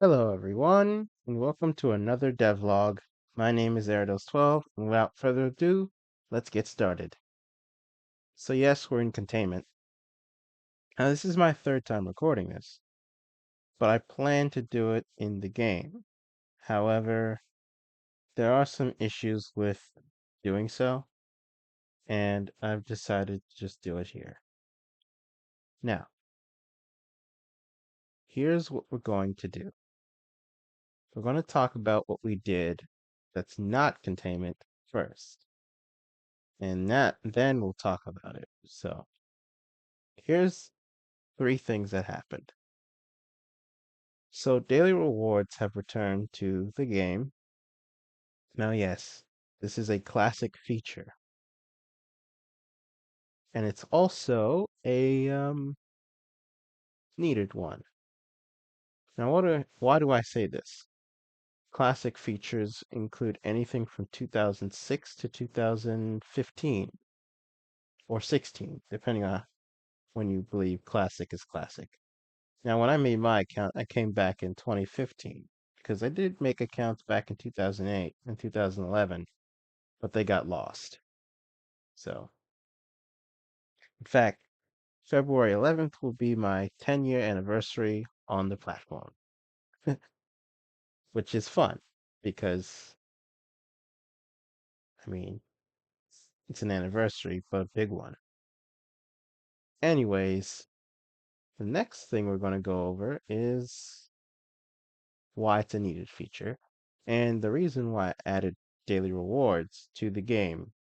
Hello, everyone, and welcome to another devlog. My name is Erados12, and without further ado, let's get started. So, yes, we're in containment. Now, this is my third time recording this, but I plan to do it in the game. However, there are some issues with doing so, and I've decided to just do it here. Now, here's what we're going to do. We're going to talk about what we did that's not containment first. And then we'll talk about it. So here's three things that happened. So daily rewards have returned to the game. Now, yes, this is a classic feature, and it's also a needed one. Now, why do I say this? Classic features include anything from 2006 to 2015 or 16, depending on when you believe classic is classic. Now, when I made my account, I came back in 2015 because I did make accounts back in 2008 and 2011, but they got lost. So, in fact, February 11th will be my 10-year anniversary on the platform, which is fun because, I mean, it's an anniversary, but a big one. Anyways, the next thing we're going to go over is why it's a needed feature and the reason why I added daily rewards to the game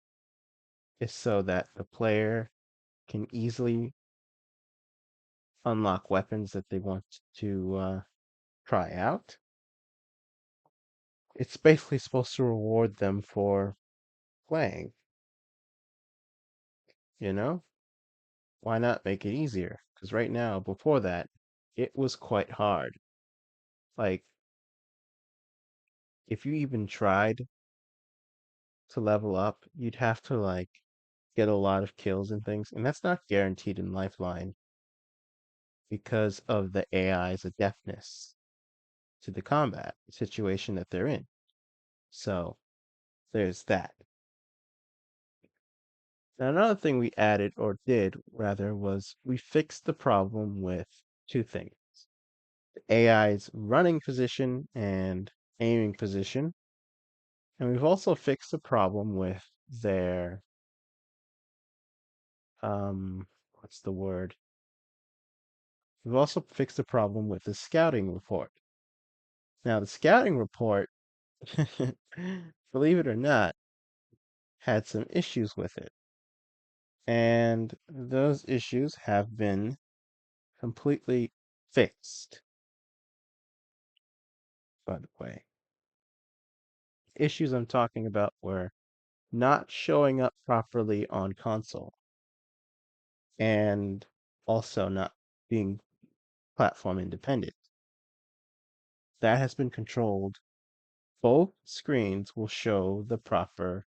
is so that the player can easily unlock weapons that they want to try out. It's basically supposed to reward them for playing, you know? Why not make it easier? Because right now, before that, it was quite hard. Like, if you even tried to level up, you'd have to, like, get a lot of kills and things, and that's not guaranteed in Lifeline because of the AI's adeptness to the combat situation that they're in. So, there's that. Now, another thing we added, or did rather, was we fixed the problem with two things: the AI's running position and aiming position. And we've also fixed the problem with their, what's the word? We've also fixed the problem with the scouting report. Now, the scouting report, believe it or not, had some issues with it. And those issues have been completely fixed, by the way. Issues I'm talking about were not showing up properly on console and also not being platform independent. That has been controlled. Both screens will show the proper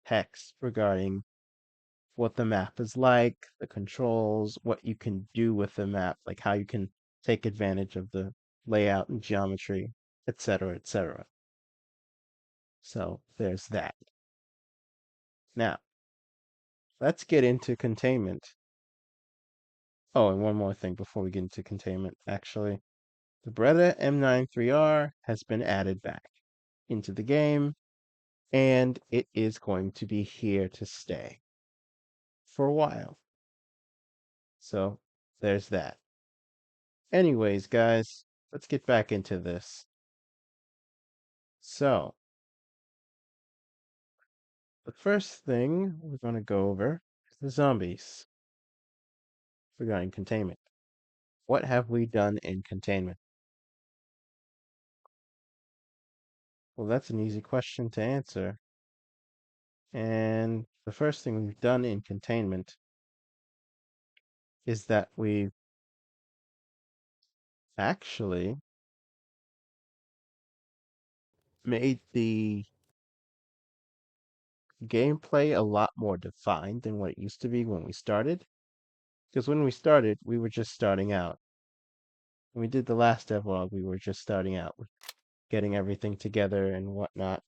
text regarding what the map is like, the controls, what you can do with the map, like how you can take advantage of the layout and geometry, etc., etc. So there's that. Now, let's get into containment. Oh, and one more thing before we get into containment, actually. The Beretta M93R has been added back into the game, and it is going to be here to stay for a while. So there's that. Anyways, guys, let's get back into this. So, the first thing we're going to go over is the zombies regarding containment. What have we done in containment? Well, that's an easy question to answer. And the first thing we've done in containment is that we've actually made the gameplay a lot more defined than what it used to be when we started. Because when we started, we were just starting out. When we did the last devlog, we were just starting out with getting everything together and whatnot.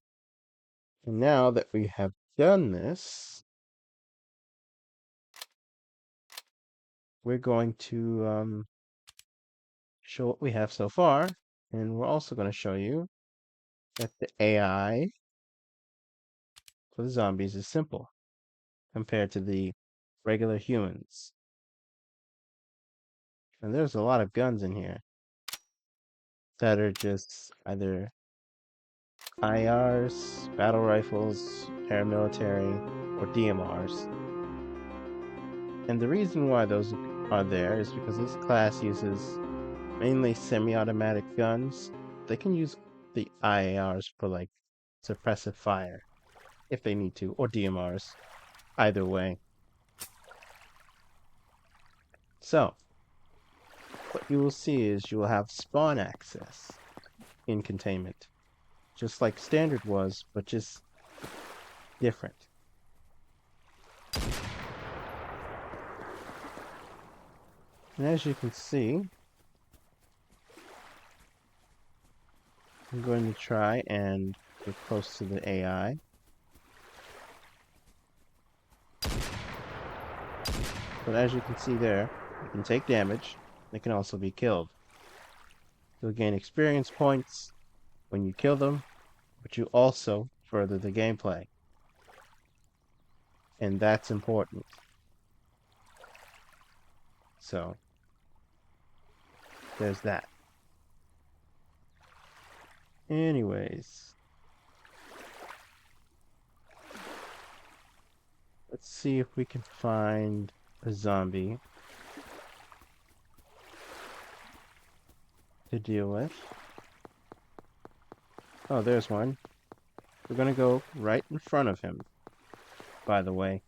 And now that we have done this, we're going to show what we have so far. And we're also going to show you that the AI for the zombies is simple compared to the regular humans. And there's a lot of guns in here that are just either IRs, battle rifles, paramilitary, or DMRs. And the reason why those are there is because this class uses mainly semi-automatic guns. They can use the IARs for like suppressive fire if they need to, or DMRs. Either way. So, what you will see is you will have spawn access in containment. Just like standard was, but just different. And as you can see, I'm going to try and get close to the AI. But as you can see there, you can take damage. They can also be killed. You'll gain experience points when you kill them, but you also further the gameplay. And that's important. So, there's that. Anyways, let's see if we can find a zombie to deal with. Oh, there's one. We're gonna go right in front of him, by the way,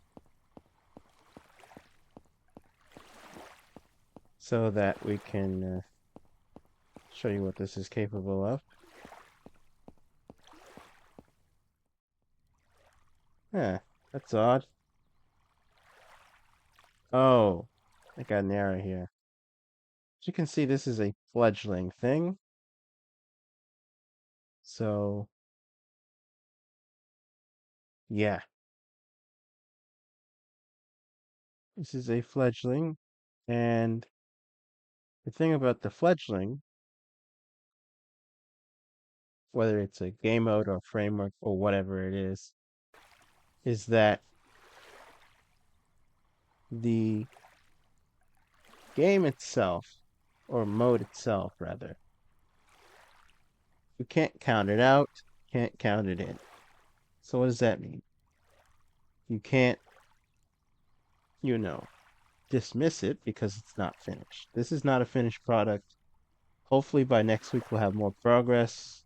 so that we can show you what this is capable of. Yeah, that's odd. Oh, I got an error here. As you can see, this is a fledgling thing. So, yeah. This is a fledgling, and the thing about the fledgling, whether it's a game mode or framework or whatever it is that the game itself, or mode itself rather, you can't count it out, can't count it in. So what does that mean? You can't, you know, dismiss it because it's not finished. This is not a finished product. Hopefully by next week we'll have more progress.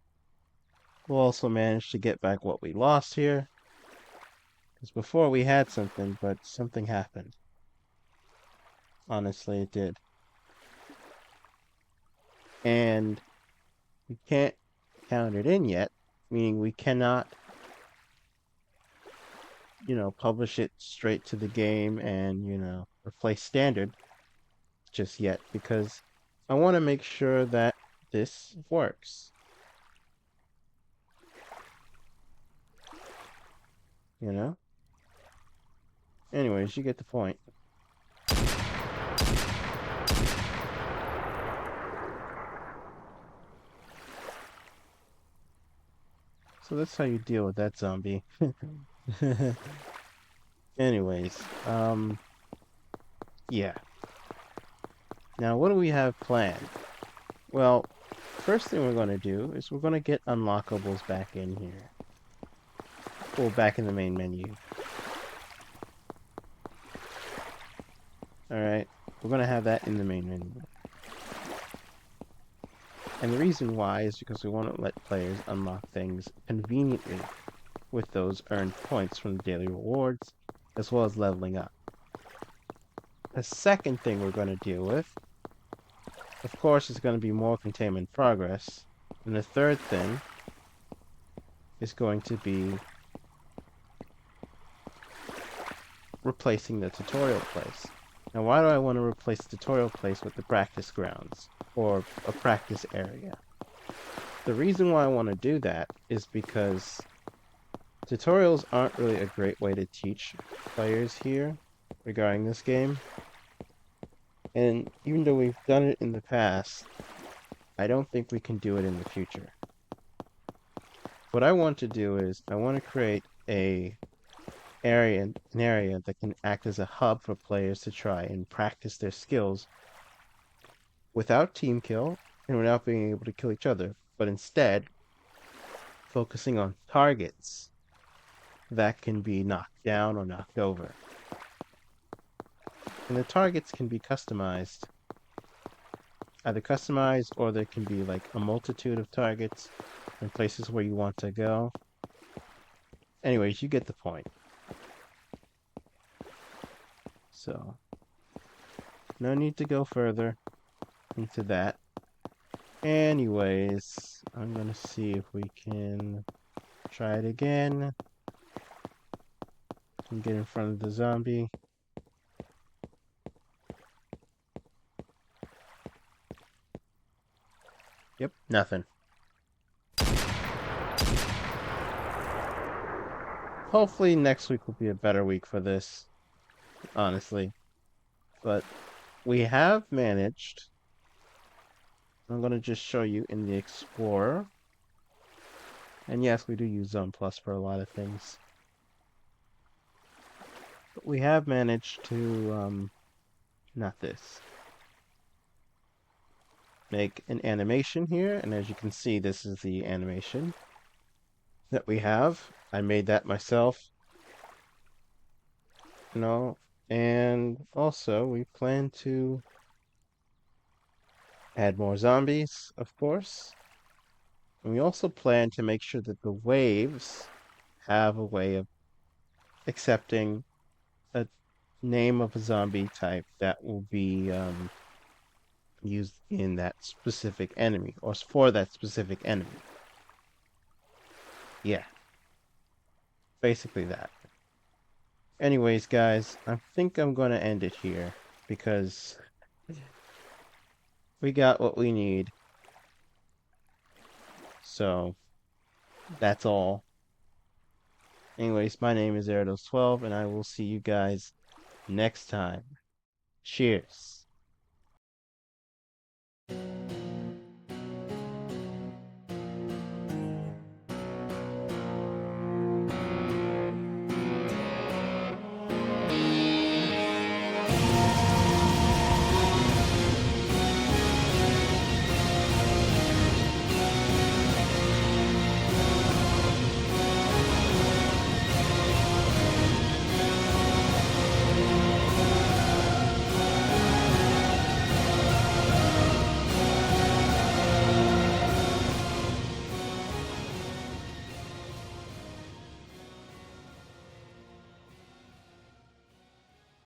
We'll also manage to get back what we lost here. Because before we had something, but something happened. Honestly, it did. And we can't count it in yet, meaning we cannot, publish it straight to the game and, replace standard just yet because I want to make sure that this works. You know? Anyways, you get the point. So that's how you deal with that zombie. Anyways, yeah. Now, what do we have planned? Well, first thing we're going to do is we're going to get unlockables back in here. Well, back in the main menu. Alright, we're going to have that in the main menu. And the reason why is because we want to let players unlock things conveniently with those earned points from the daily rewards, as well as leveling up. The second thing we're going to deal with, of course, is going to be more containment progress. And the third thing is going to be replacing the tutorial place. Now, why do I want to replace the tutorial place with the practice grounds or a practice area? The reason why I want to do that is because tutorials aren't really a great way to teach players here regarding this game. And even though we've done it in the past, I don't think we can do it in the future. What I want to do is I want to create an area that can act as a hub for players to try and practice their skills without team kill and without being able to kill each other, but instead focusing on targets that can be knocked down or knocked over. And the targets can be customized, either customized or there can be like a multitude of targets and places where you want to go. Anyways, you get the point. So, no need to go further into that. Anyways, I'm gonna see if we can try it again and get in front of the zombie. Yep, nothing. Hopefully next week will be a better week for this, honestly. But we have managed. I'm going to just show you in the Explorer. And yes, we do use Zone Plus for a lot of things. But we have managed to, not this. Make an animation here. And as you can see, this is the animation that we have. I made that myself. And also we plan to add more zombies, of course. And we also plan to make sure that the waves have a way of accepting a name of a zombie type that will be used in that specific enemy or for that specific enemy. Yeah, basically that. Anyways, guys, I think I'm going to end it here because we got what we need. So, that's all. Anyways, my name is Erados12, and I will see you guys next time. Cheers.